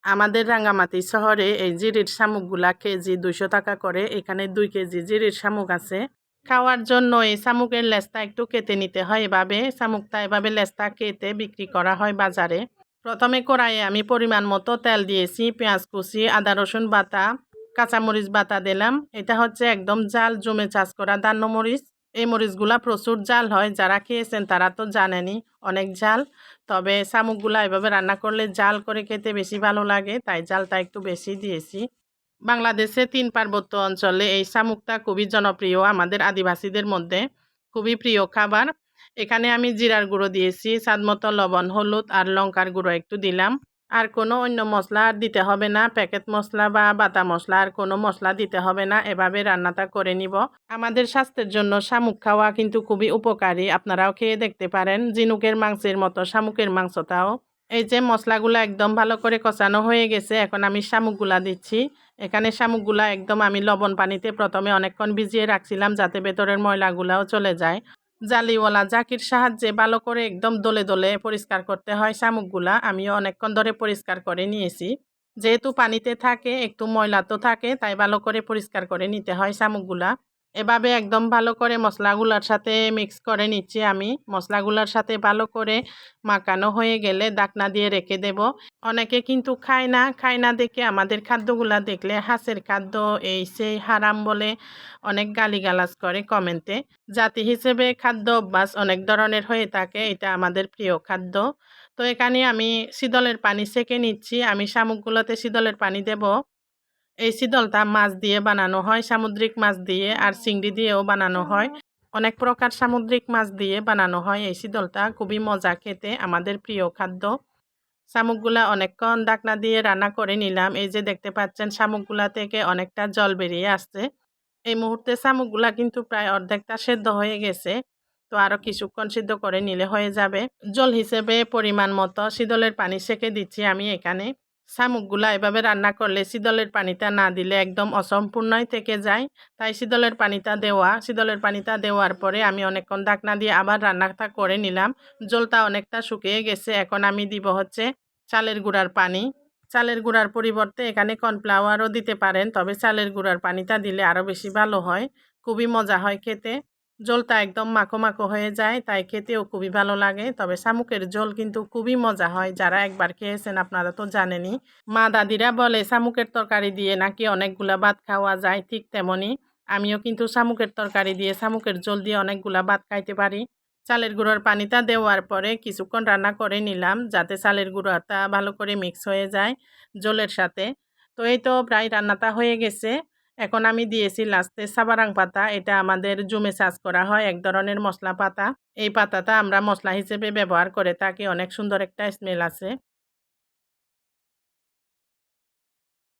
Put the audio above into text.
আমাদের রাঙ্গামাটি শহরে এই জিরির শামুকগুলা কেজি 200 টাকা করে। এখানে 2 কেজি জিরির শামুক আছে। খাওয়ার জন্য এই শামুকের লেজটা একটু কেটে নিতে হয়। এভাবে শামুকটা এভাবে লেজটা কেটে বিক্রি করা হয় বাজারে। প্রথমে কড়াইয়ে আমি পরিমাণ মতো তেল দিয়েছি, পেঁয়াজ কুচি, আদা রসুন বাটা, কাঁচামরিচ বাটা দিলাম। এটা হচ্ছে একদম জাল জমে চাষ করা দান্ন মরিচ। এই মরিচগুলা প্রচুর জাল হয়, যারা খেয়েছেন তারা তো জানেনই, অনেক ঝাল। তবে শামুকগুলা এভাবে রান্না করলে জাল করে খেতে বেশি ভালো লাগে, তাই জালটা একটু বেশি দিয়েছি। বাংলাদেশে 3 পার্বত্য অঞ্চলে এই শামুকটা খুবই জনপ্রিয়, আমাদের আদিবাসীদের মধ্যে খুবই প্রিয় খাবার। এখানে আমি জিরার গুঁড়ো দিয়েছি, স্বাদমতো লবণ, হলুদ আর লঙ্কার গুঁড়ো একটু দিলাম। আর কোনো অন্য মশলা আর দিতে হবে না, প্যাকেট মশলা বা বাটা মশলা আর কোনো মশলা দিতে হবে না। এভাবে রান্নাটা করে নিব। আমাদের স্বাস্থ্যের জন্য শামুক খাওয়া কিন্তু খুবই উপকারী, আপনারাও খেয়ে দেখতে পারেন। ঝিনুকের মাংসের মতো শামুকের মাংসটাও। এই যে মশলাগুলো একদম ভালো করে কষানো হয়ে গেছে, এখন আমি শামুকগুলা দিচ্ছি। এখানে শামুকগুলা একদম আমি লবণ পানিতে প্রথমে অনেকক্ষণ ভিজিয়ে রাখছিলাম, যাতে ভেতরের ময়লাগুলাও চলে যায়। জালিওয়ালা জাকির সাহায্যে ভালো করে একদম দলে দলে পরিষ্কার করতে হয় শামুকগুলা। আমিও অনেকক্ষণ ধরে পরিষ্কার করে নিয়েছি। যেহেতু পানিতে থাকে একটু ময়লা তো থাকে, তাই ভালো করে পরিষ্কার করে নিতে হয় শামুকগুলা। এভাবে একদম ভালো করে মশলাগুলোর সাথে মিক্স করে নিচ্ছি আমি। মশলাগুলোর সাথে ভালো করে মাখানো হয়ে গেলে ঢাকনা দিয়ে রেখে দেব। অনেকে কিন্তু খায় না দেখে আমাদের খাদ্যগুলা দেখলে হাঁসের খাদ্য এই সেই হারাম বলে অনেক গালিগালাজ করে কমেন্টে। জাতি হিসেবে খাদ্য অভ্যাস অনেক ধরনের হয়ে থাকে, এটা আমাদের প্রিয় খাদ্য। তো এখানে আমি শীতলের পানি সেঁকে নিচ্ছি। আমি শামুকগুলোতে শীতলের পানি দেব। এই শীতলটা মাছ দিয়ে বানানো হয়, সামুদ্রিক মাছ দিয়ে আর চিংড়ি দিয়েও বানানো হয়। অনেক প্রকার সামুদ্রিক মাছ দিয়ে বানানো হয় এই শীতলটা, খুবই মজা খেতে, আমাদের প্রিয় খাদ্য। শামুকগুলা অনেকক্ষণ ঢাকনা দিয়ে রান্না করে নিলাম। এই যে দেখতে পাচ্ছেন শামুকগুলা থেকে অনেকটা জল বেরিয়ে আসছে। এই মুহূর্তে শামুকগুলা কিন্তু প্রায় অর্ধেকটা সেদ্ধ হয়ে গেছে। তো আরো কিছুক্ষণ সিদ্ধ করে নিলে হয়ে যাবে। জল হিসেবে পরিমাণ মতো শীতলের পানি সেঁকে দিচ্ছি আমি এখানে। শামুকগুলা এভাবে রান্না করলে শীতলের পানিটা না দিলে একদম অসম্পূর্ণই থেকে যায়। তাই শীতলের পানিটা দেওয়া। শীতলের পানিটা দেওয়ার পরে আমি অনেকক্ষণ ঢাকনা দিয়ে আবার রান্নাটা করে নিলাম। জলটা অনেকটা শুকিয়ে গেছে। এখন আমি দিব হচ্ছে চালের গুঁড়ার পানি। চালের গুঁড়ার পরিবর্তে এখানে কর্নফ্লাওয়ারও দিতে পারেন, তবে চালের গুঁড়ার পানিটা দিলে আরও বেশি ভালো হয়। খুবই মজা হয় খেতে। ঝোলটা একদম মাখো মাখো হয়ে যায়, তাই খেতেও খুবই ভালো লাগে। তবে শামুকের ঝোল কিন্তু খুবই মজা হয়, যারা একবার খেয়েছেন আপনারা তো জানেনই। মা দাদিরা বলে শামুকের তরকারি দিয়ে নাকি অনেকগুলা ভাত খাওয়া যায়, ঠিক তেমনই আমিও কিন্তু শামুকের তরকারি দিয়ে, শামুকের ঝোল দিয়ে অনেকগুলা ভাত খাইতে পারি। চালের গুঁড়োর পানিটা দেওয়ার পরে কিছুক্ষণ রান্না করে নিলাম, যাতে চালের গুঁড়োটা ভালো করে মিক্স হয়ে যায় ঝোলের সাথে। তো এই তো প্রায় রান্নাটা হয়ে গেছে। এখন আমি দিয়েছি লাস্টে সাবারাং পাতা। এটা আমাদের জুমে চাষ করা হয়, এক ধরনের মশলা পাতা। এই পাতাটা আমরা মশলা হিসেবে ব্যবহার করে থাকি, অনেক সুন্দর একটা স্মেল আছে।